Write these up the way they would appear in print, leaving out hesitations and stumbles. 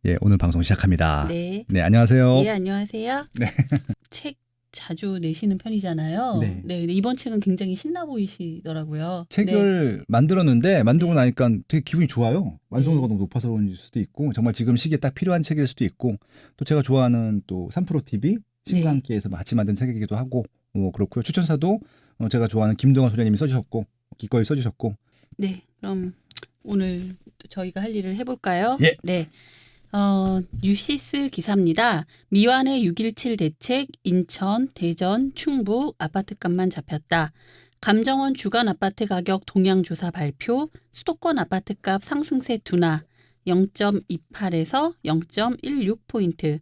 예, 오늘 방송 시작합니다. 네. 네, 안녕하세요. 예, 안녕하세요. 네. 책 자주 내시는 편이잖아요. 네. 근데 이번 책은 굉장히 신나 보이시더라고요. 책을 만들었는데 만들고 네. 나니까 되게 기분이 좋아요. 완성도가 네. 너무 높아서 그런일 수도 있고 정말 지금 시기에 딱 필요한 책일 수도 있고 또 제가 좋아하는 또 3프로 TV 신과 함께해서 같이 만든 책이기도 하고 그렇고요. 추천사도 제가 좋아하는 김동완 소장님이 써주셨고 기꺼이 써주셨고. 네. 그럼 오늘 저희가 할 일을 해볼까요? 예. 네. 뉴시스 기사입니다. 미완의 6.17 대책, 인천, 대전, 충북 아파트값만 잡혔다. 감정원 주간 아파트 가격 동향조사 발표, 수도권 아파트값 상승세 둔화 0.28에서 0.16포인트,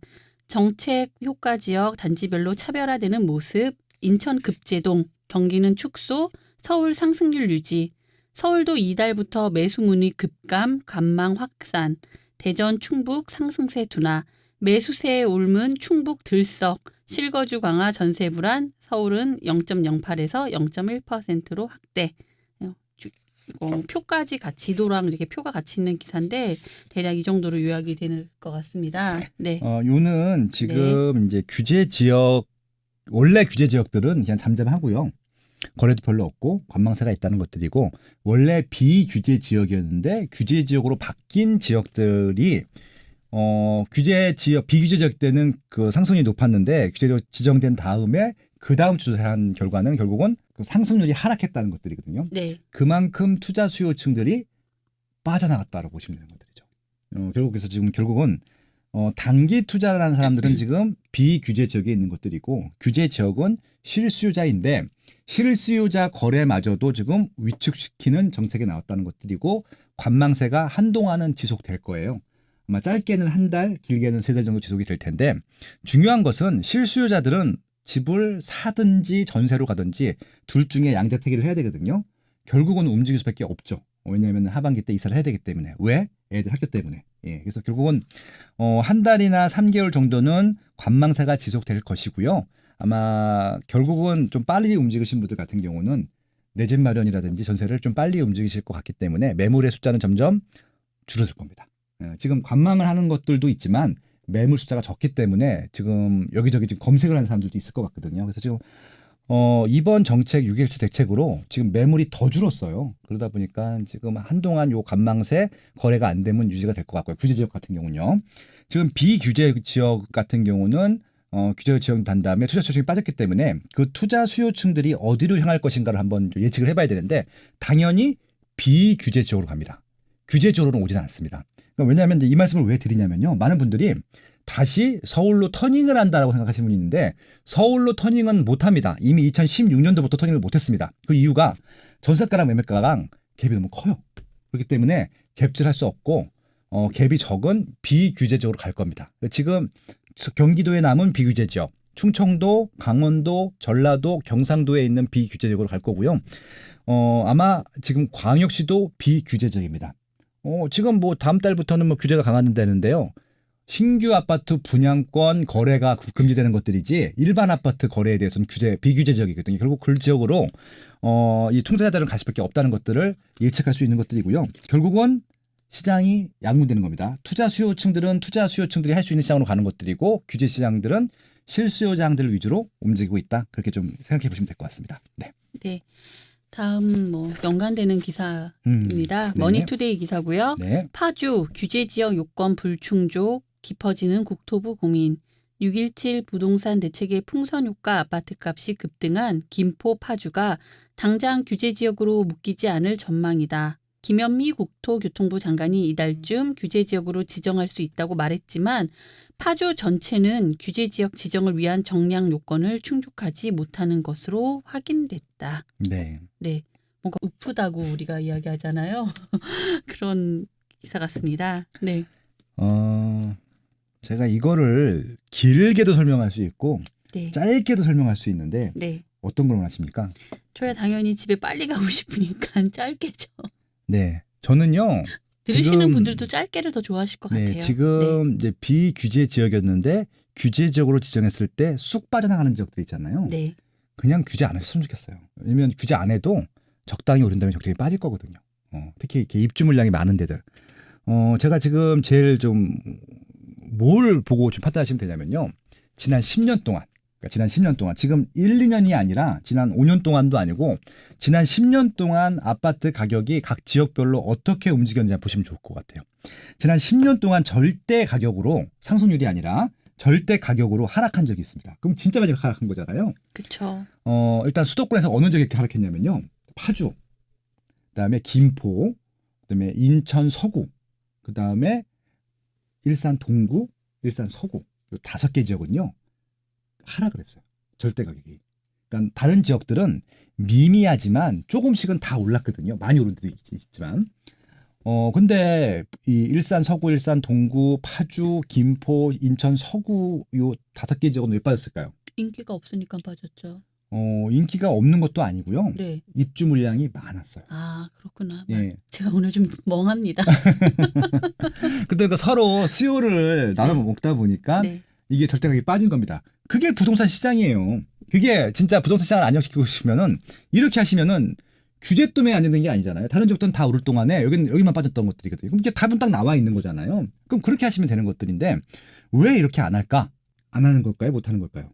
정책 효과 지역 단지별로 차별화되는 모습, 인천 급제동, 경기는 축소, 서울 상승률 유지, 서울도 이달부터 매수 문의 급감, 관망 확산, 대전 충북 상승세 둔화, 매수세에 옮은 충북 들썩, 실거주 강화 전세 불안, 서울은 0.08에서 0.1%로 확대. 표까지 같이 지도랑 이렇게 표가 같이 있는 기사인데 대략 이 정도로 요약이 되는 것 같습니다. 네. 요는 지금 이제 규제 지역 원래 규제 지역들은 그냥 잠잠하고요. 거래도 별로 없고 관망세가 있다는 것들이고 원래 비규제 지역이었는데 규제 지역으로 바뀐 지역들이 규제 지역 비규제 지역 때는 그 상승률이 높았는데 규제로 지정된 다음에 그 다음 조사한 결과는 결국은 그 상승률이 하락했다는 것들이거든요. 네. 그만큼 투자 수요층들이 빠져나갔다고 보시면 되는 것들이죠. 결국 그래서 지금 결국은 단기 투자를 하는 사람들은 지금 비규제 지역에 있는 것들이고 규제 지역은 실수요자인데 실수요자 거래마저도 지금 위축시키는 정책이 나왔다는 것들이고 관망세가 한동안은 지속될 거예요. 아마 짧게는 한 달, 길게는 3달 정도 지속이 될 텐데 중요한 것은 실수요자들은 집을 사든지 전세로 가든지 둘 중에 양자택일을 해야 되거든요. 결국은 움직일 수밖에 없죠. 왜냐하면 하반기 때 이사를 해야 되기 때문에. 왜? 애들 학교 때문에. 예, 그래서 결국은 한 달이나 3개월 정도는 관망세가 지속될 것이고요. 아마 결국은 좀 빨리 움직이신 분들 같은 경우는 내 집 마련이라든지 전세를 좀 빨리 움직이실 것 같기 때문에 매물의 숫자는 점점 줄어들 겁니다. 지금 관망을 하는 것들도 있지만 매물 숫자가 적기 때문에 지금 여기저기 지금 검색을 하는 사람들도 있을 것 같거든요. 그래서 지금 이번 정책 6.17 대책으로 지금 매물이 더 줄었어요. 그러다 보니까 지금 한동안 요 관망세 거래가 안 되면 유지가 될 것 같고요. 규제 지역 같은 경우는요. 지금 비규제 지역 같은 경우는 규제 지역 단 다음에 투자 수요층이 빠졌기 때문에 그 투자 수요층들이 어디로 향할 것인가를 한번 예측을 해봐야 되는데 당연히 비규제 지역으로 갑니다. 규제 지역으로는 오지는 않습니다. 그러니까 왜냐하면 이 말씀을 왜 드리냐면요. 많은 분들이 다시 서울로 터닝을 한다라고 생각하시는 분이 있는데 서울로 터닝은 못합니다. 이미 2016년도부터 터닝을 못했습니다. 그 이유가 전세가랑 매매가랑 갭이 너무 커요. 그렇기 때문에 갭질할 수 없고 갭이 적은 비규제 지역으로 갈 겁니다. 지금 경기도에 남은 비규제 지역, 충청도, 강원도, 전라도, 경상도에 있는 비규제 지역으로 갈 거고요. 아마 지금 광역시도 비규제 지역입니다. 지금 뭐 다음 달부터는 뭐 규제가 강화된다는데요. 신규 아파트 분양권 거래가 금지되는 것들이지 일반 아파트 거래에 대해서는 비규제 지역이거든요. 결국 그 지역으로 이 투자자들은 갈 수밖에 없다는 것들을 예측할 수 있는 것들이고요. 결국은 시장이 양분되는 겁니다. 투자 수요층들이 할 수 있는 시장으로 가는 것들이고 규제 시장들은 실수요자들 위주로 움직이고 있다. 그렇게 좀 생각해 보시면 될 것 같습니다. 네. 네. 다음 연관되는 기사입니다. 머니투데이 기사고요. 네. 파주 규제 지역 요건 불충족 깊어지는 국토부 고민. 6.17 부동산 대책의 풍선 효과 아파트값이 급등한 김포 파주가 당장 규제 지역으로 묶이지 않을 전망이다. 김현미 국토교통부 장관이 이달쯤 규제 지역으로 지정할 수 있다고 말했지만 파주 전체는 규제 지역 지정을 위한 정량 요건을 충족하지 못하는 것으로 확인됐다. 네. 네, 뭔가 우프다고 우리가 이야기하잖아요. 그런 기사 같습니다. 네. 제가 이거를 길게도 설명할 수 있고 네. 짧게도 설명할 수 있는데 네. 어떤 걸 원하십니까? 저야 당연히 집에 빨리 가고 싶으니까 짧게죠. 네, 저는요. 들으시는 지금, 분들도 짧게를 더 좋아하실 것 네, 같아요. 지금 이제 비규제 지역이었는데 규제 지역으로 지정했을 때 쑥 빠져나가는 지역들 있잖아요. 네. 그냥 규제 안 했으면 좋겠어요. 왜냐면 규제 안 해도 적당히 오른다면 적당히 빠질 거거든요. 특히 이렇게 입주 물량이 많은 데들. 제가 지금 제일 좀 뭘 보고 좀 판단하시면 되냐면요. 지난 10년 동안, 지금 1, 2년이 아니라 지난 5년 동안도 아니고 지난 10년 동안 아파트 가격이 각 지역별로 어떻게 움직였는지 보시면 좋을 것 같아요. 지난 10년 동안 절대 가격으로 상승률이 아니라 절대 가격으로 하락한 적이 있습니다. 그럼 진짜 많이 하락한 거잖아요. 그렇죠. 일단 수도권에서 어느 지역에 하락했냐면요. 파주, 그다음에 김포, 그다음에 인천 서구, 그다음에 일산 동구, 일산 서구 이 5개 지역은요. 하락을 했어요. 절대 가격이. 그러니까 다른 지역들은 미미하지만 조금씩은 다 올랐거든요. 많이 오른 데도 있지만. 근데 이 일산 서구, 일산 동구, 파주, 김포, 인천 서구 요 5개 지역은 왜 빠졌을까요? 인기가 없으니까 빠졌죠. 인기가 없는 것도 아니고요. 네. 입주 물량이 많았어요. 아, 그렇구나. 예. 제가 오늘 좀 멍합니다. 근데 그 서로 수요를 나눠 먹다 보니까 네. 이게 절대 가격이 빠진 겁니다. 그게 부동산 시장이에요. 그게 진짜 부동산 시장을 안정시키고 싶으면은 이렇게 하시면은 규제 때문에 안정된 게 아니잖아요. 다른 지역들은 다 오를 동안에 여기만 빠졌던 것들이거든요. 그럼 이게 답은 딱 나와 있는 거잖아요. 그럼 그렇게 하시면 되는 것들인데 왜 이렇게 안 할까? 안 하는 걸까요? 못 하는 걸까요?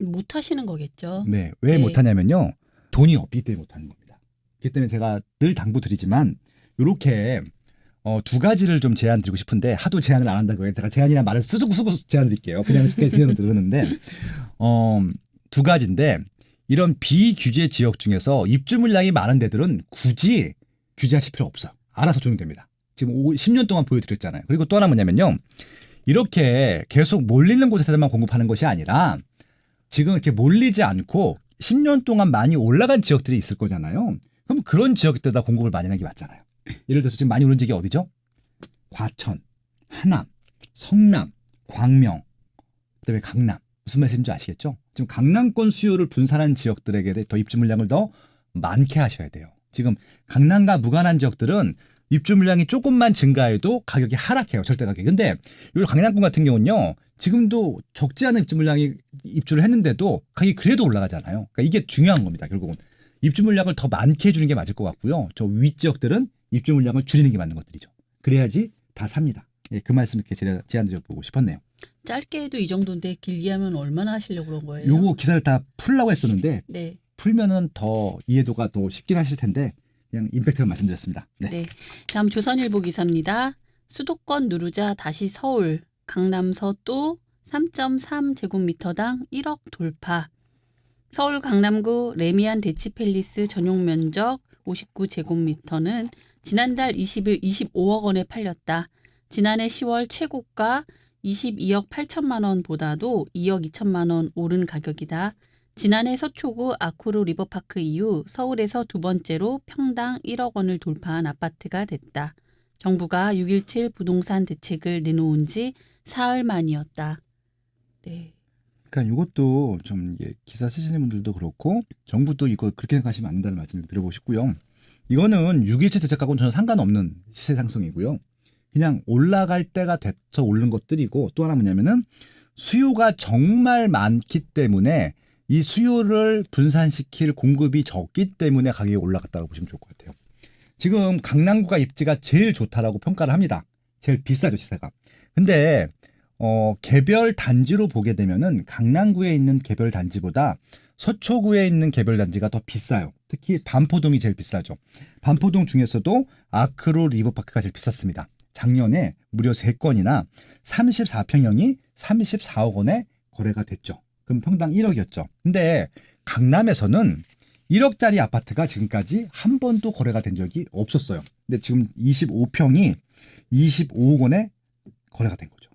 못 하시는 거겠죠. 네. 왜 네. 못 하냐면요. 돈이 없기 때문에 못 하는 겁니다. 그렇기 때문에 제가 늘 당부드리지만 이렇게 2가지를 좀 제안 드리고 싶은데 하도 제안을 안 한다고 해요. 제가 제안이란 말을 쓰고 제안 드릴게요. 그냥 들었는데 2가지인데 이런 비규제 지역 중에서 입주 물량이 많은 데들은 굳이 규제하실 필요 없어요. 알아서 적용됩니다. 지금 10년 동안 보여드렸잖아요. 그리고 또 하나 뭐냐면요. 이렇게 계속 몰리는 곳에서만 공급하는 것이 아니라 지금 이렇게 몰리지 않고 10년 동안 많이 올라간 지역들이 있을 거잖아요. 그럼 그런 지역들에다 공급을 많이 하는 게 맞잖아요. 예를 들어서 지금 많이 오른 지역이 어디죠? 과천, 하남, 성남, 광명, 그다음에 강남. 무슨 말씀인지 아시겠죠? 지금 강남권 수요를 분산한 지역들에게 더 입주 물량을 더 많게 하셔야 돼요. 지금 강남과 무관한 지역들은 입주 물량이 조금만 증가해도 가격이 하락해요. 절대 가격이. 근데 이 강남권 같은 경우는요. 지금도 적지 않은 입주 물량이 입주를 했는데도 가격이 그래도 올라가잖아요. 그러니까 이게 중요한 겁니다. 결국은. 입주 물량을 더 많게 해주는 게 맞을 것 같고요. 저 위 지역들은 입주 물량을 줄이는 게 맞는 것들이죠. 그래야지 다 삽니다. 예, 그 말씀 이렇게 제안 드려보고 싶었네요. 짧게 해도 이 정도인데 길게 하면 얼마나 하시려고 그런 거예요? 요거 기사를 다 풀려고 했었는데 네. 풀면은 더 이해도가 더 쉽긴 하실 텐데 그냥 임팩트만 말씀드렸습니다. 네. 네. 다음 조선일보 기사입니다. 수도권 누르자 다시 서울. 강남서 또 3.3제곱미터당 1억 돌파. 서울 강남구 레미안 대치팰리스 전용 면적 59제곱미터는 지난달 20일 25억 원에 팔렸다. 지난해 10월 최고가 22억 8천만 원보다도 2억 2천만 원 오른 가격이다. 지난해 서초구 아쿠르 리버파크 이후 서울에서 두 번째로 평당 1억 원을 돌파한 아파트가 됐다. 정부가 6.17 부동산 대책을 내놓은 지 사흘 만이었다. 네. 그러니까 이것도 좀 기사 쓰시는 분들도 그렇고 정부도 이거 그렇게 생각하시면 안 된다는 말씀을 드려보고 싶고요. 이거는 6.17 대책하고는 전혀 상관없는 시세 상승이고요. 그냥 올라갈 때가 돼서 오른 것들이고 또 하나 뭐냐면은 수요가 정말 많기 때문에 이 수요를 분산시킬 공급이 적기 때문에 가격이 올라갔다고 보시면 좋을 것 같아요. 지금 강남구가 입지가 제일 좋다라고 평가를 합니다. 제일 비싸죠, 시세가. 근데 개별 단지로 보게 되면은 강남구에 있는 개별 단지보다 서초구에 있는 개별 단지가 더 비싸요. 특히 반포동이 제일 비싸죠. 반포동 중에서도 아크로 리버파크가 제일 비쌌습니다. 작년에 무려 3건이나 34평형이 34억 원에 거래가 됐죠. 그럼 평당 1억이었죠. 근데 강남에서는 1억짜리 아파트가 지금까지 한 번도 거래가 된 적이 없었어요. 근데 지금 25평이 25억 원에 거래가 된 거죠.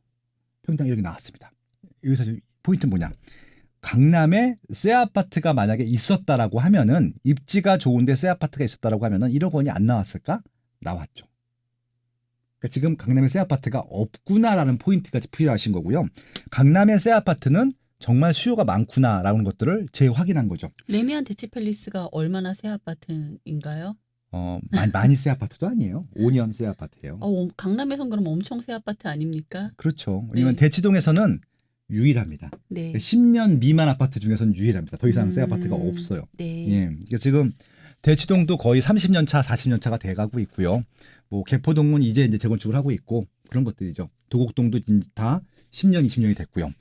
평당 1억이 나왔습니다. 여기서 포인트는 뭐냐? 강남에 새 아파트가 만약에 있었다라고 하면은 입지가 좋은데 새 아파트가 있었다라고 하면은 1억 원이 안 나왔을까? 나왔죠. 그러니까 지금 강남에 새 아파트가 없구나라는 포인트가 필요하신 거고요. 강남의 새 아파트는 정말 수요가 많구나라는 것들을 재확인한 거죠. 레미안 대치팰리스가 얼마나 새 아파트인가요? 많이 새 아파트도 아니에요. 5년 새 아파트예요. 강남에선 그럼 엄청 새 아파트 아닙니까? 그렇죠. 왜냐면 네. 대치동에서는 유일합니다. 네. 10년 미만 아파트 중에서는 유일합니다. 더 이상 새 아파트가 없어요. 네. 예. 그러니까 지금 대치동도 거의 30년 차, 40년 차가 돼가고 있고요. 뭐 개포동은 이제 재건축을 하고 있고 그런 것들이죠. 도곡동도 다 10년, 20년이 됐고요.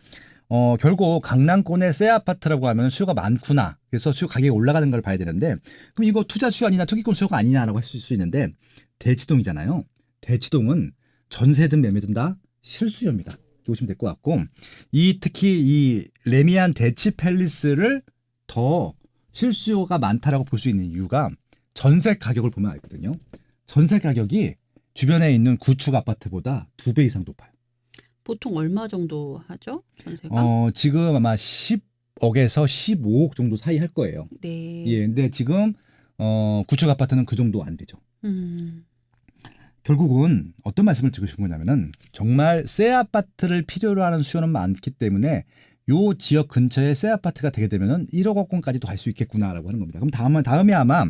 결국 강남권의 새 아파트라고 하면 수요가 많구나. 그래서 수요 가격이 올라가는 걸 봐야 되는데 그럼 이거 투자 수요 아니냐 투기권 수요가 아니냐라고 할 수 있는데 대치동이잖아요. 대치동은 전세든 매매든 다 실수요입니다. 보시면 될 것 같고 특히 이 레미안 대치 팰리스를 더 실수요가 많다라고 볼 수 있는 이유가 전세 가격을 보면 알거든요. 전세 가격이 주변에 있는 구축 아파트보다 2배 이상 높아요. 보통 얼마 정도 하죠? 전세가? 지금 아마 10억에서 15억 정도 사이 할 거예요. 네. 예, 근데 지금 구축 아파트는 그 정도 안 되죠. 결국은 어떤 말씀을 드리고 싶은 거냐면은 정말 새 아파트를 필요로 하는 수요는 많기 때문에 요 지역 근처에 새 아파트가 되게 되면은 1억 원권까지도 갈 수 있겠구나라고 하는 겁니다. 그럼 다음에 아마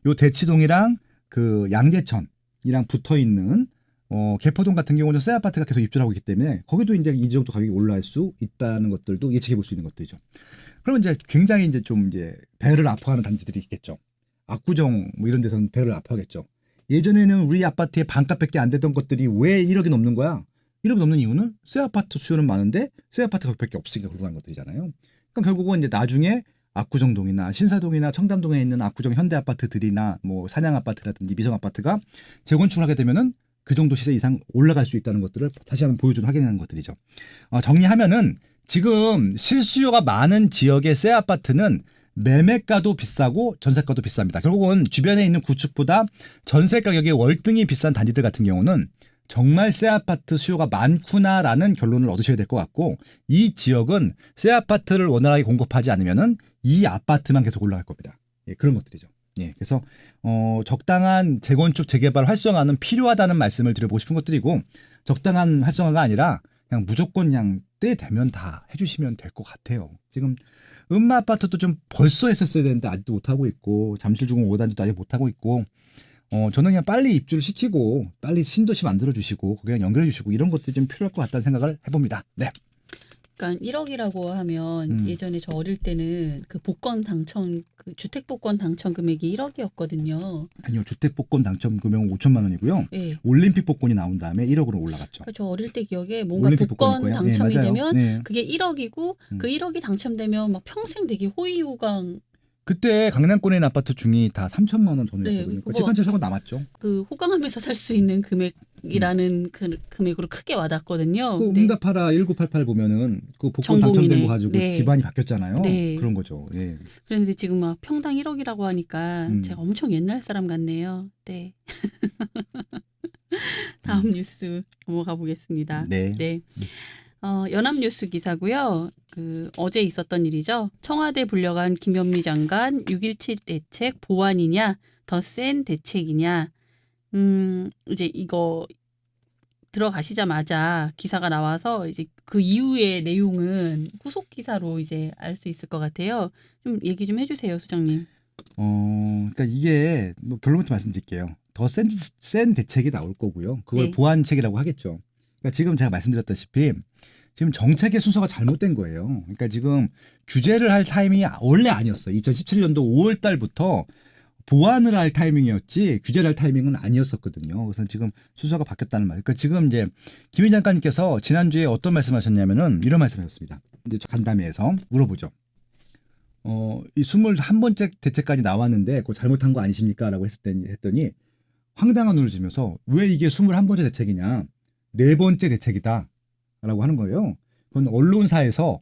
요 대치동이랑 그 양재천이랑 붙어 있는 개포동 같은 경우는 새 아파트가 계속 입주를 하고 있기 때문에 거기도 이제 이 정도 가격이 올라갈 수 있다는 것들도 예측해 볼 수 있는 것들이죠. 그러면 이제 굉장히 이제 좀 이제 배를 아파하는 단지들이 있겠죠. 압구정 뭐 이런 데서는 배를 아파하겠죠. 예전에는 우리 아파트에 반값밖에 안 되던 것들이 왜 1억이 넘는 거야? 1억이 넘는 이유는 새 아파트 수요는 많은데 새 아파트 가격밖에 없으니까 그러는 것들이잖아요. 그러니까 결국은 이제 나중에 압구정동이나 신사동이나 청담동에 있는 압구정 현대 아파트들이나 뭐 산양 아파트라든지 미성 아파트가 재건축을 하게 되면은 그 정도 시세 이상 올라갈 수 있다는 것들을 다시 한번 보여주는 확인하는 것들이죠. 정리하면은 지금 실수요가 많은 지역의 새 아파트는 매매가도 비싸고 전세가도 비쌉니다. 결국은 주변에 있는 구축보다 전세 가격이 월등히 비싼 단지들 같은 경우는 정말 새 아파트 수요가 많구나라는 결론을 얻으셔야 될 것 같고 이 지역은 새 아파트를 원활하게 공급하지 않으면은 이 아파트만 계속 올라갈 겁니다. 예, 그런 것들이죠. 예, 그래서 적당한 재건축 재개발 활성화는 필요하다는 말씀을 드려보고 싶은 것들이고 적당한 활성화가 아니라 그냥 무조건 그냥 때 되면 다 해주시면 될 것 같아요. 지금 음마 아파트도 좀 벌써 했었어야 되는데 아직도 못하고 있고 잠실주공 5단지도 아직 못하고 있고 저는 그냥 빨리 입주를 시키고 빨리 신도시 만들어주시고 거기랑 연결해주시고 이런 것들이 좀 필요할 것 같다는 생각을 해봅니다. 네. 그러니까 1억이라고 하면 예전에 저 어릴 때는 그 복권 당첨 그 주택 복권 당첨 금액이 1억이었거든요. 아니요. 주택 복권 당첨 금액은 5천만 원이고요. 네. 올림픽 복권이 나온 다음에 1억으로 올라갔죠. 그러니까 저 어릴 때 기억에 뭔가 올림픽 복권 복권일 거예요. 당첨이 네, 맞아요. 되면 네. 그게 1억이고 그 1억이 당첨되면 막 평생 되게 호의호강 그때 강남권에 있는 아파트 중이 다 3천만 원 전후였거든요. 네, 그 그거- 집한채 사고 남았죠. 그 호강하면서 살 수 있는 금액이라는 그 금액으로 크게 와닿거든요. 그 네. 응답하라 1988 보면은 그 복권 전공이네. 당첨된 거 가지고 네. 집안이 바뀌었잖아요. 네. 그런 거죠. 예. 그런데 지금 막 평당 1억이라고 하니까 제가 엄청 옛날 사람 같네요. 네. 다음 뉴스 넘어가 보겠습니다. 네. 연합뉴스 기사고요. 어제 있었던 일이죠. 청와대 불려간 김현미 장관 6.17 대책 보완이냐 더 센 대책이냐. 이제 이거 들어가시자마자 기사가 나와서 이제 그 이후의 내용은 후속 기사로 이제 알 수 있을 것 같아요. 좀 얘기 좀 해주세요, 소장님. 그러니까 이게 뭐 결론부터 말씀드릴게요. 더 센 대책이 나올 거고요. 그걸 네. 보완책이라고 하겠죠. 그러니까 지금 제가 말씀드렸다시피 지금 정책의 순서가 잘못된 거예요. 그러니까 지금 규제를 할 타이밍이 원래 아니었어요. 2017년도 5월 달부터 보완을 할 타이밍이었지 규제를 할 타이밍은 아니었었거든요. 그래서 지금 순서가 바뀌었다는 말. 그러니까 지금 이제 김인 장관님께서 지난주에 어떤 말씀하셨냐면은 이런 말씀하셨습니다. 이제 간담회에서 물어보죠. 이 21번째 대책까지 나왔는데 그거 잘못한 거 아니십니까? 라고 했더니 황당한 눈을 지면서 왜 이게 21번째 대책이냐? 4번째 대책이다. 라고 하는 거예요. 그건 언론사에서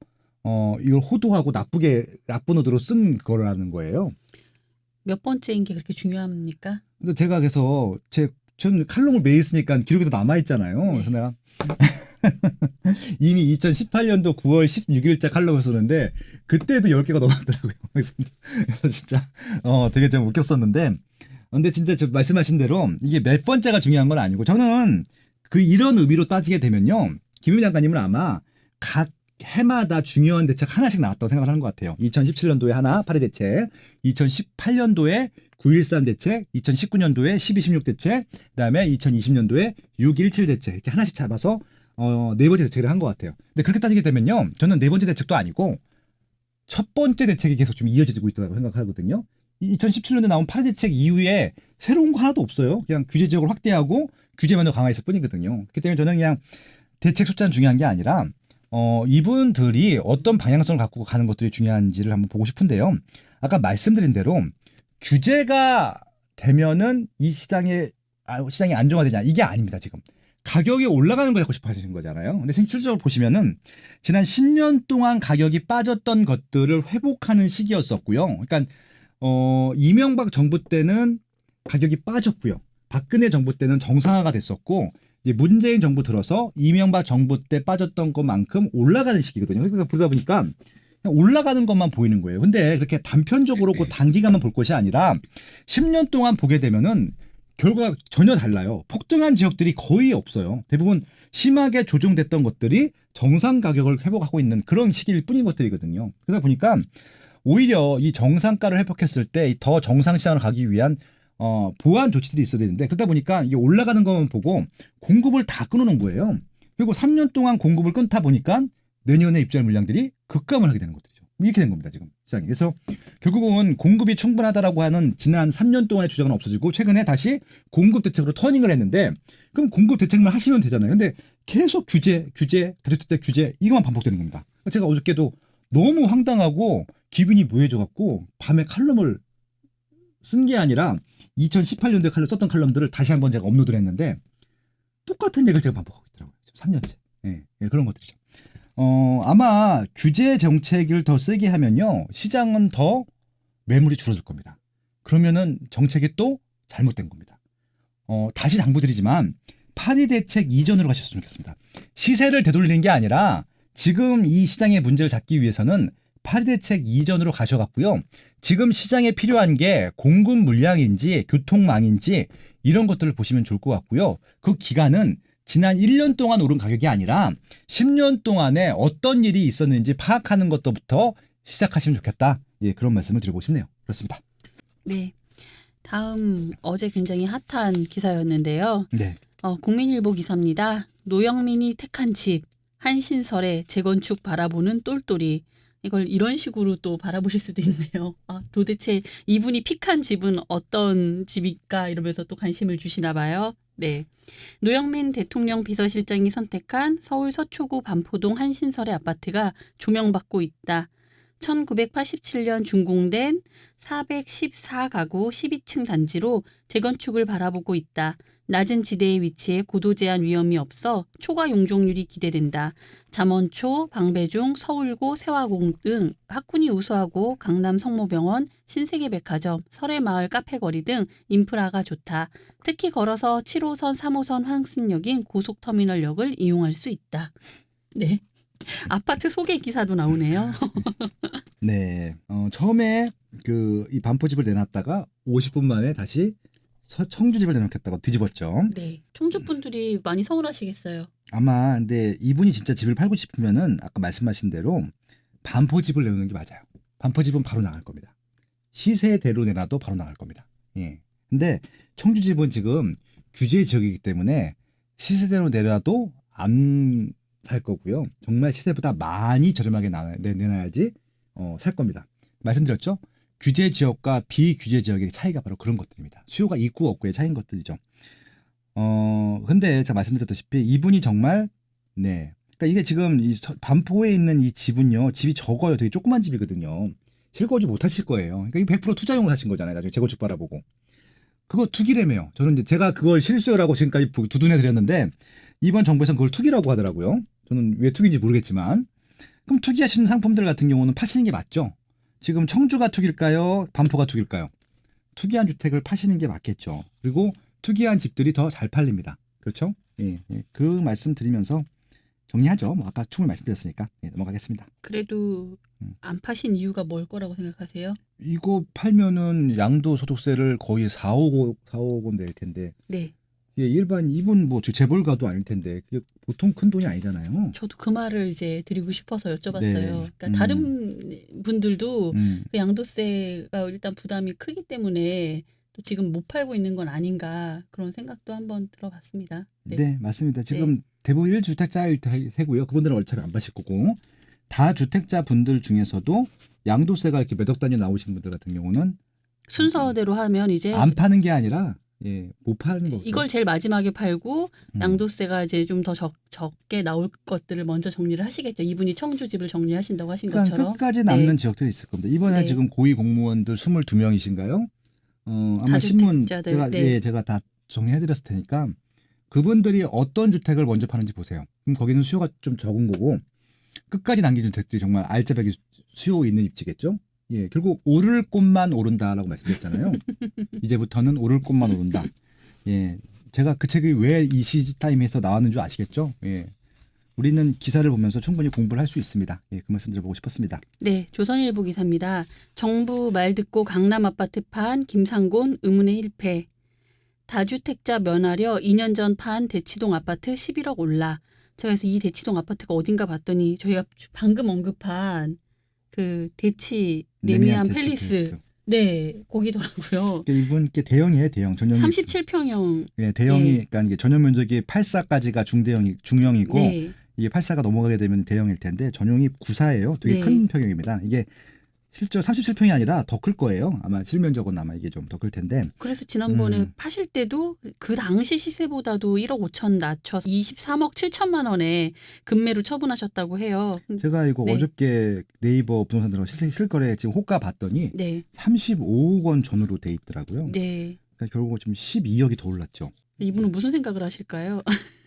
이걸 호도하고 나쁜 의도로 쓴 거라는 거예요. 몇 번째인 게 그렇게 중요합니까? 그래서 제가 전 칼럼을 매일 쓰니까 기록에도 남아있잖아요. 그래서 내가 이미 2018년도 9월 16일자 칼럼을 쓰는데 그때도 10개가 넘었더라고요. 그래서 진짜 되게 좀 웃겼었는데 근데 진짜 저 말씀하신 대로 이게 몇 번째가 중요한 건 아니고 저는 이런 의미로 따지게 되면요. 김윤 장관님은 아마 각 해마다 중요한 대책 하나씩 나왔다고 생각을 하는 것 같아요. 2017년도에 하나 8회 대책, 2018년도에 9.13 대책, 2019년도에 12.16 대책, 그다음에 2020년도에 6.17 대책 이렇게 하나씩 잡아서 4번째 대책을 한 것 같아요. 근데 그렇게 따지게 되면요. 저는 4번째 대책도 아니고 첫 번째 대책이 계속 좀 이어지고 있다고 생각하거든요. 2017년에 나온 8회 대책 이후에 새로운 거 하나도 없어요. 그냥 규제 지역을 확대하고 규제만 더 강화했을 뿐이거든요. 그렇기 때문에 저는 그냥 대책 숫자는 중요한 게 아니라 이분들이 어떤 방향성을 갖고 가는 것들이 중요한지를 한번 보고 싶은데요. 아까 말씀드린 대로 규제가 되면은 이 시장이 안정화되냐 이게 아닙니다. 지금 가격이 올라가는 걸 갖고 싶어 하시는 거잖아요. 근데 실질적으로 보시면은 지난 10년 동안 가격이 빠졌던 것들을 회복하는 시기였었고요. 그러니까 이명박 정부 때는 가격이 빠졌고요. 박근혜 정부 때는 정상화가 됐었고 이제 문재인 정부 들어서 이명박 정부 때 빠졌던 것만큼 올라가는 시기거든요. 그러니까 그러다 보니까 그냥 올라가는 것만 보이는 거예요. 근데 그렇게 단편적으로 그 단기간만 볼 것이 아니라 10년 동안 보게 되면은 결과가 전혀 달라요. 폭등한 지역들이 거의 없어요. 대부분 심하게 조정됐던 것들이 정상 가격을 회복하고 있는 그런 시기일 뿐인 것들이거든요. 그러다 보니까 오히려 이 정상가를 회복했을 때 더 정상 시장으로 가기 위한 보완 조치들이 있어야 되는데 그러다 보니까 이게 올라가는 것만 보고 공급을 다 끊어놓은 거예요. 그리고 3년 동안 공급을 끊다 보니까 내년에 입주할 물량들이 급감을 하게 되는 것들이죠. 이렇게 된 겁니다, 지금 시장이. 그래서 결국은 공급이 충분하다라고 하는 지난 3년 동안의 주장은 없어지고 최근에 다시 공급 대책으로 터닝을 했는데 그럼 공급 대책만 하시면 되잖아요. 근데 계속 규제, 다주택자 규제 이것만 반복되는 겁니다. 제가 어저께도 너무 황당하고 기분이 묘해져갖고 밤에 칼럼을 쓴 게 아니라 2018년도에 썼던 칼럼들을 다시 한번 제가 업로드를 했는데 똑같은 얘기를 제가 반복하고 있더라고요. 3년째. 예, 그런 것들이죠. 아마 규제 정책을 더 세게 하면요. 시장은 더 매물이 줄어들 겁니다. 그러면은 정책이 또 잘못된 겁니다. 다시 당부드리지만 파리 대책 이전으로 가셨으면 좋겠습니다. 시세를 되돌리는 게 아니라 지금 이 시장의 문제를 잡기 위해서는 파리 대책 이전으로 가셔갖고요. 지금 시장에 필요한 게 공급 물량인지 교통망인지 이런 것들을 보시면 좋을 것 같고요. 그 기간은 지난 1년 동안 오른 가격이 아니라 10년 동안에 어떤 일이 있었는지 파악하는 것부터 시작하시면 좋겠다. 예, 그런 말씀을 드리고 싶네요. 그렇습니다. 네. 다음 어제 굉장히 핫한 기사였는데요. 네. 국민일보 기사입니다. 노영민이 택한 집 한신설에 재건축 바라보는 똘똘이. 이걸 이런 식으로 또 바라보실 수도 있네요. 도대체 이분이 픽한 집은 어떤 집일까 이러면서 또 관심을 주시나 봐요. 네. 노영민 대통령 비서실장이 선택한 서울 서초구 반포동 한신설의 아파트가 조명받고 있다. 1987년 준공된 414가구 12층 단지로 재건축을 바라보고 있다. 낮은 지대에 위치해 고도 제한 위험이 없어 초과 용적률이 기대된다. 잠원초, 방배중, 서울고, 세화공 등 학군이 우수하고 강남 성모병원, 신세계백화점, 설해마을 카페거리 등 인프라가 좋다. 특히 걸어서 7호선, 3호선 환승역인 고속터미널역을 이용할 수 있다. 네. 아파트 소개 기사도 나오네요. 네. 처음에 이 반포집을 내놨다가 50분 만에 다시 청주집을 내놓겠다고 뒤집었죠. 네. 청주 분들이 많이 서운하시겠어요. 아마 근데 이분이 진짜 집을 팔고 싶으면은 아까 말씀하신 대로 반포집을 내놓는 게 맞아요. 반포집은 바로 나갈 겁니다. 시세대로 내놔도 바로 나갈 겁니다. 예. 근데 청주집은 지금 규제 지역이기 때문에 시세대로 내놔도 안 살 거고요. 정말 시세보다 많이 저렴하게 내놔야지 살 겁니다. 말씀드렸죠? 규제 지역과 비규제 지역의 차이가 바로 그런 것들입니다. 수요가 있고 없고의 차이인 것들이죠. 근데 제가 말씀드렸다시피 이분이 정말 네. 그러니까 이게 지금 이 반포에 있는 이 집은요. 집이 적어요. 되게 조그만 집이거든요. 실거주 못 하실 거예요. 그러니까 100% 투자용으로 하신 거잖아요. 나중에 재건축 바라보고. 그거 투기래매요. 저는 이제 제가 그걸 실수요라고 지금까지 두둔해 드렸는데 이번 정부에서는 그걸 투기라고 하더라고요. 저는 왜 투기인지 모르겠지만. 그럼 투기하시는 상품들 같은 경우는 파시는 게 맞죠? 지금 청주가 투기일까요? 반포가 투기일까요? 투기한 주택을 파시는 게 맞겠죠. 그리고 투기한 집들이 더 잘 팔립니다. 그렇죠? 예, 예. 그 말씀 드리면서 정리하죠. 뭐 아까 충분히 말씀드렸으니까 예, 넘어가겠습니다. 그래도 안 파신 이유가 뭘 거라고 생각하세요? 이거 팔면은 양도소득세를 거의 4억 원 낼 텐데 네. 예, 일반 이분 뭐 재벌가도 아닐 텐데 그게 보통 큰 돈이 아니잖아요. 저도 그 말을 이제 드리고 싶어서 여쭤봤어요. 네. 그러니까 다른 분들도 그 양도세가 일단 부담이 크기 때문에 또 지금 못 팔고 있는 건 아닌가 그런 생각도 한번 들어봤습니다. 네, 네 맞습니다. 지금 대부분 1주택자일 테고요. 그분들은 어차피 안 파실 거고 다주택자 분들 중에서도 양도세가 이렇게 몇 억 단위 나오신 분들 같은 경우는 순서대로 하면 이제 안 파는 게 아니라 예, 못 파는 거. 이걸 제일 마지막에 팔고 음. 양도세가 이제 좀 더 적게 나올 것들을 먼저 정리를 하시겠죠. 이분이 청주집을 정리하신다고 하신 그러니까 것처럼. 끝까지 남는 네. 지역들이 있을 겁니다. 이번에 네. 지금 고위 공무원들 22명이신가요? 아마 다주택자들, 신문 네. 제가 다 정리해드렸을 테니까 그분들이 어떤 주택을 먼저 파는지 보세요. 그럼 거기는 수요가 좀 적은 거고 끝까지 남긴 주택들이 정말 알짜배기 수요 있는 입지겠죠. 예, 결국 오를 곳만 오른다라고 말씀드렸잖아요. 이제부터는 오를 곳만 오른다. 예, 제가 그 책이 왜 이 시타임에서 나왔는 줄 아시겠죠? 예, 우리는 기사를 보면서 충분히 공부를 할 수 있습니다. 예, 그 말씀 드려보고 싶었습니다. 네, 조선일보 기사입니다. 정부 말 듣고 강남 아파트 판 김상곤 의문의 1패. 다주택자 면하려 2년 전 판 대치동 아파트 11억 올라. 제가 그래서 이 대치동 아파트가 어딘가 봤더니 저희가 방금 언급한 그 대치 레미안 팰리스. 네, 거기더라고요. 그러니까 이분께 대형이에요, 대형. 전용이 37평형. 예, 대형이 예. 그러니까 이게 전용 면적이 84까지가 중형이고 네. 이게 84가 넘어가게 되면 대형일 텐데 전용이 94예요. 되게 네. 큰 평형입니다. 이게 실제 37평이 아니라 더 클 거예요. 아마 실면적은 아마 이게 좀 더 클 텐데. 그래서 지난번에 음. 파실 때도 그 당시 시세보다도 1억 5천 낮춰서 23억 7천만 원에 급매로 처분하셨다고 해요. 제가 이거 네. 어저께 네이버 부동산 들어 실거래 지금 호가 봤더니 네. 35억 원 전후로 돼 있더라고요. 네. 그러니까 결국 지금 12억이 더 올랐죠. 이분은 무슨 생각을 하실까요?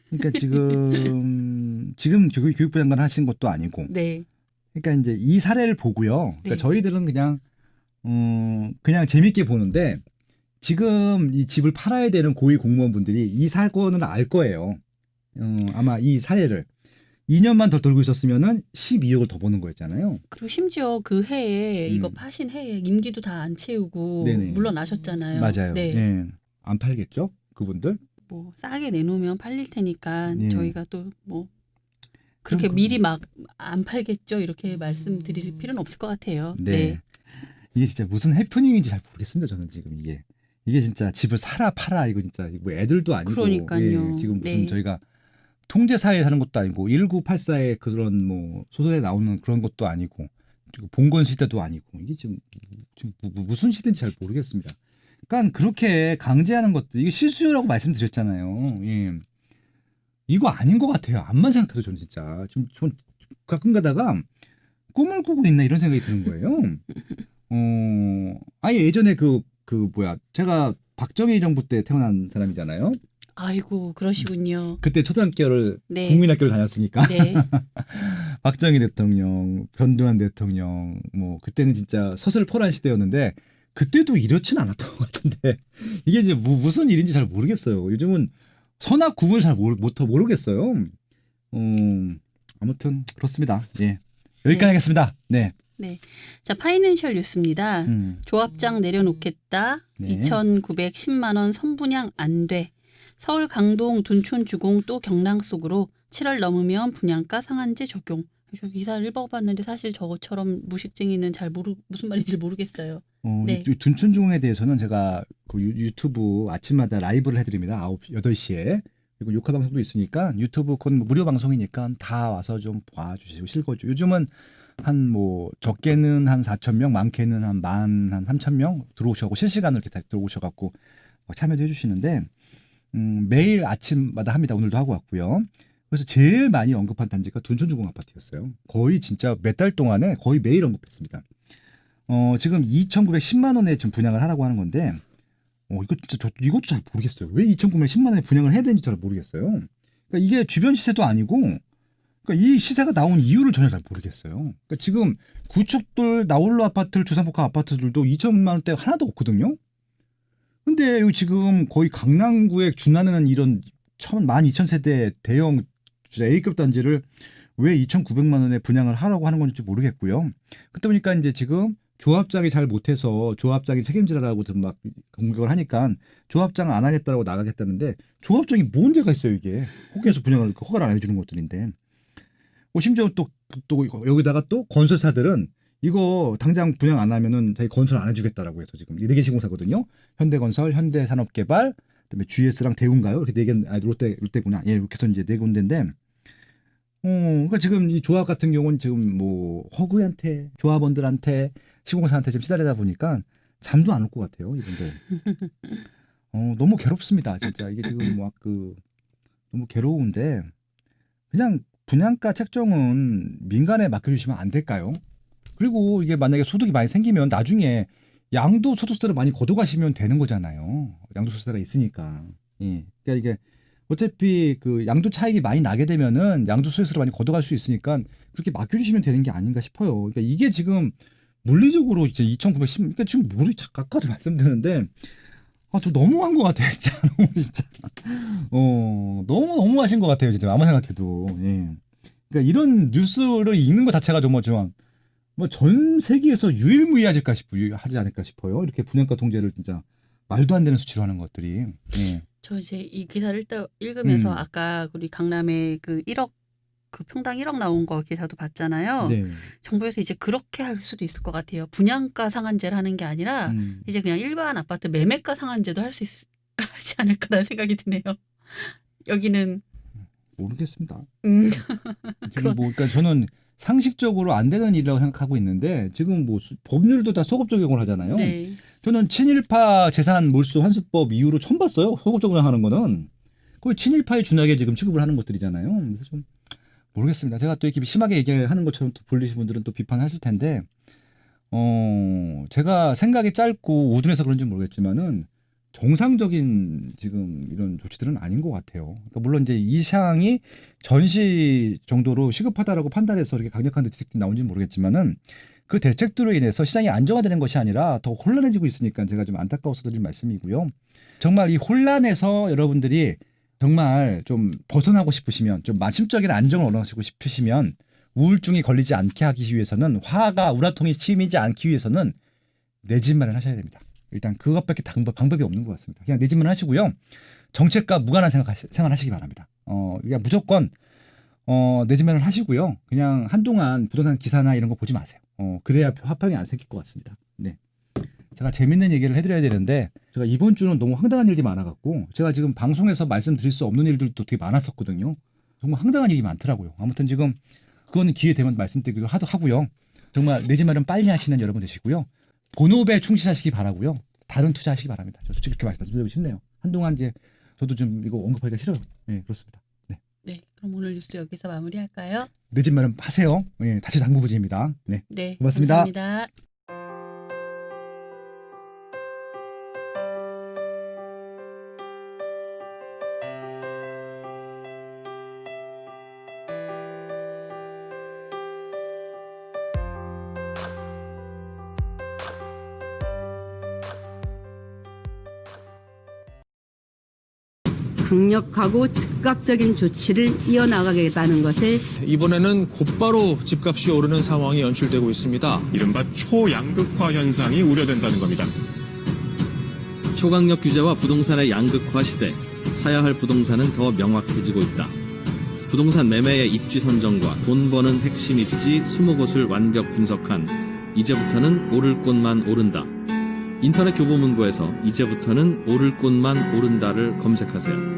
그러니까 지금 교육부 장관 하신 것도 아니고 네. 그러니까 이제 이 사례를 보고요. 그러니까 네. 저희들은 그냥 재밌게 보는데 지금 이 집을 팔아야 되는 고위 공무원분들이 이 사건을 알 거예요. 아마 이 사례를 2년만 더 돌고 있었으면은 12억을 더 버는 거였잖아요. 그리고 심지어 그 해에 이거 음. 파신 해에 임기도 다 안 채우고 네네. 물러나셨잖아요. 맞아요. 네. 예. 안 팔겠죠? 그분들? 뭐 싸게 내놓으면 팔릴 테니까 네. 저희가 또 뭐 그렇게 그럼 미리 막 안 팔겠죠 이렇게 말씀드릴 필요는 없을 것 같아요. 네. 이게 진짜 무슨 해프닝인지 잘 모르겠습니다. 저는 지금 이게 진짜 집을 사라 팔아 이거 진짜 뭐 애들도 아니고 그러니까요. 예, 지금 무슨 네. 저희가 통제 사회에 사는 것도 아니고 1984의 그런 뭐 소설에 나오는 그런 것도 아니고 그리고 봉건 시대도 아니고 이게 지금 무슨 시대인지 잘 모르겠습니다. 그러니까 그렇게 강제하는 것도 이게 실수요라고 말씀드렸잖아요. 예. 이거 아닌 것 같아요. 암만 생각해도 저는 진짜 좀 가끔 가다가 꿈을 꾸고 있나 이런 생각이 드는 거예요. 아니 예전에 제가 박정희 정부 때 태어난 사람이잖아요. 아이고 그러시군요. 그때 초등학교를 네. 국민학교를 다녔으니까 네. 박정희 대통령, 변두환 대통령 뭐 그때는 진짜 서슬퍼란 시대였는데 그때도 이렇진 않았던 것 같은데 이게 이제 무슨 일인지 잘 모르겠어요. 요즘은 선악 구분을 잘 모르겠어요. 아무튼 그렇습니다. 예. 여기까지 네. 하겠습니다. 네. 네. 자, 파이낸셜 뉴스입니다. 조합장 내려놓겠다. 네. 2,910만 원 선분양 안 돼. 서울 강동 둔촌 주공 또 경랑 속으로 7월 넘으면 분양가 상한제 적용. 저 기사를 읽어봤는데 사실 저처럼 무식쟁이는 무슨 말인지 모르겠어요. 네. 둔촌 주공에 대해서는 제가 그 유튜브 아침마다 라이브를 해드립니다. 8시에. 그리고 녹화 방송도 있으니까 유튜브 그건 무료 방송이니까 다 와서 좀 봐주시고 실거주. 요즘은 한 뭐 적게는 한 4,000명, 많게는 한 3,000명 들어오셔고 실시간으로 이렇게 다 들어오셔갖고 참여도 해주시는데 매일 아침마다 합니다. 오늘도 하고 왔고요. 그래서 제일 많이 언급한 단지가 둔촌주공 아파트였어요. 거의 진짜 몇 달 동안에 거의 매일 언급했습니다. 지금 2,910만 원에 지금 분양을 하라고 하는 건데 이것도 잘 모르겠어요. 왜 2,910만 원에 분양을 해야 되는지 잘 모르겠어요. 그러니까 이게 주변 시세도 아니고 그러니까 이 시세가 나온 이유를 전혀 잘 모르겠어요. 그러니까 지금 구축들 나홀로 아파트, 주상복합 아파트들도 2천만 원대 하나도 없거든요. 근데 여기 지금 거의 강남구에 준하는 이런 12,000세대 대형 A급 단지를 왜 2,900만 원에 분양을 하라고 하는 건지 모르겠고요. 그러다 보니까 이제 지금 조합장이 잘 못해서 조합장이 책임지라고 막 공격을 하니까 조합장을 안 하겠다라고 나가겠다는데 조합장이 뭔 죄가 있어요 이게. 거기에서 분양을 허가를 안 해주는 것들인데. 심지어 또 여기다가 또 건설사들은 이거 당장 분양 안 하면은 자기 건설 안 해주겠다라고 해서 지금 4개 시공사거든요. 현대건설, 현대산업개발, 그다음에 GS랑 대우인가요? 이렇게 4개 롯데구나. 예, 이렇게 해서 이제 4군데인데. 그러니까 지금 이 조합 같은 경우는 지금 뭐 허구한테, 조합원들한테, 시공사한테 좀 시달리다 보니까 잠도 안 올 것 같아요, 이분들. 너무 괴롭습니다. 진짜 이게 지금 막 너무 괴로운데 그냥 분양가 책정은 민간에 맡겨주시면 안 될까요? 그리고 이게 만약에 소득이 많이 생기면 나중에 양도소득세를 많이 걷어가시면 되는 거잖아요. 양도소득세가 있으니까. 예. 그러니까 이게 어차피 그 양도 차익이 많이 나게 되면은 양도소득세를 많이 걷어갈 수 있으니까 그렇게 맡겨주시면 되는 게 아닌가 싶어요. 그러니까 이게 지금 물리적으로 이제 2,910, 그러니까 지금 아까도 말씀드렸는데 저 너무한 것 같아요, 진짜. 너무 진짜. 너무하신 것 같아요, 진짜. 아무 생각해도. 예. 그러니까 이런 뉴스를 읽는 것 자체가 정말 전 세계에서 하지 않을까 싶어요. 이렇게 분양가 통제를 진짜 말도 안 되는 수치로 하는 것들이. 예. 저 이제 이 기사를 읽으면서 음. 아까 우리 강남에 그 1억 그 평당 1억 나온 거 기사도 봤잖아요. 네. 정부에서 이제 그렇게 할 수도 있을 것 같아요. 분양가 상한제를 하는 게 아니라 이제 그냥 일반 아파트 매매가 상한제도 하지 않을까라는 생각이 드네요. 여기는 모르겠습니다. 지금 그런 그러니까 저는 상식적으로 안 되는 일이라고 생각하고 있는데 지금 법률도 다 소급 적용을 하잖아요. 네. 저는 친일파 재산 몰수 환수법 이후로 처음 봤어요. 소급 적용하는 거는 거의 친일파에 준하게 지금 취급을 하는 것들이잖아요. 그래서 좀 모르겠습니다. 제가 또 이렇게 심하게 얘기하는 것처럼 또 볼리시 분들은 또 비판하실 텐데, 제가 생각이 짧고 우둔해서 그런지 모르겠지만은 정상적인 지금 이런 조치들은 아닌 것 같아요. 그러니까 물론 이제 이 사항이 전시 정도로 시급하다라고 판단해서 이렇게 강력한 대책이 나온지는 모르겠지만은 그 대책들로 인해서 시장이 안정화되는 것이 아니라 더 혼란해지고 있으니까 제가 좀 안타까워서 드린 말씀이고요. 정말 이 혼란에서 여러분들이 정말 좀 벗어나고 싶으시면 좀 마침적인 안정을 원하시고 싶으시면 우울증이 걸리지 않게 하기 위해서는 화가 우라통이 치미지 않기 위해서는 내 집 마련하셔야 됩니다. 일단 그것밖에 방법이 없는 것 같습니다. 그냥 내 집 마련하시고요. 정책과 무관한 생활하시기 바랍니다. 그냥 무조건 내 집 마련하시고요. 그냥 한동안 부동산 기사나 이런 거 보지 마세요. 그래야 화병이 안 생길 것 같습니다. 네. 제가 재밌는 얘기를 해드려야 되는데 제가 이번 주는 너무 황당한 일이 많아갖고 제가 지금 방송에서 말씀드릴 수 없는 일들도 되게 많았었거든요. 정말 황당한 일이 많더라고요. 아무튼 지금 그거는 기회 되면 말씀드리기도 하고요. 정말 내 집 마련 빨리 하시는 여러분 되시고요. 본업에 충실하시기 바라고요. 다른 투자하시기 바랍니다. 저 솔직히 그렇게 말씀드리고 싶네요. 한동안 이제 저도 좀 이거 언급하기가 싫어요. 네, 그렇습니다. 네. 네, 그럼 오늘 뉴스 여기서 마무리할까요? 내 집 마련 하세요. 네, 다시 당부부지입니다. 네, 네, 고맙습니다. 감사합니다. 강력하고 즉각적인 조치를 이어나가겠다는 것을 이번에는 곧바로 집값이 오르는 상황이 연출되고 있습니다. 이른바 초양극화 현상이 우려된다는 겁니다. 초강력 규제와 부동산의 양극화 시대, 사야 할 부동산은 더 명확해지고 있다. 부동산 매매의 입지 선정과 돈 버는 핵심 입지 20곳을 완벽 분석한 이제부터는 오를 곳만 오른다. 인터넷 교보문고에서 이제부터는 오를 곳만 오른다를 검색하세요.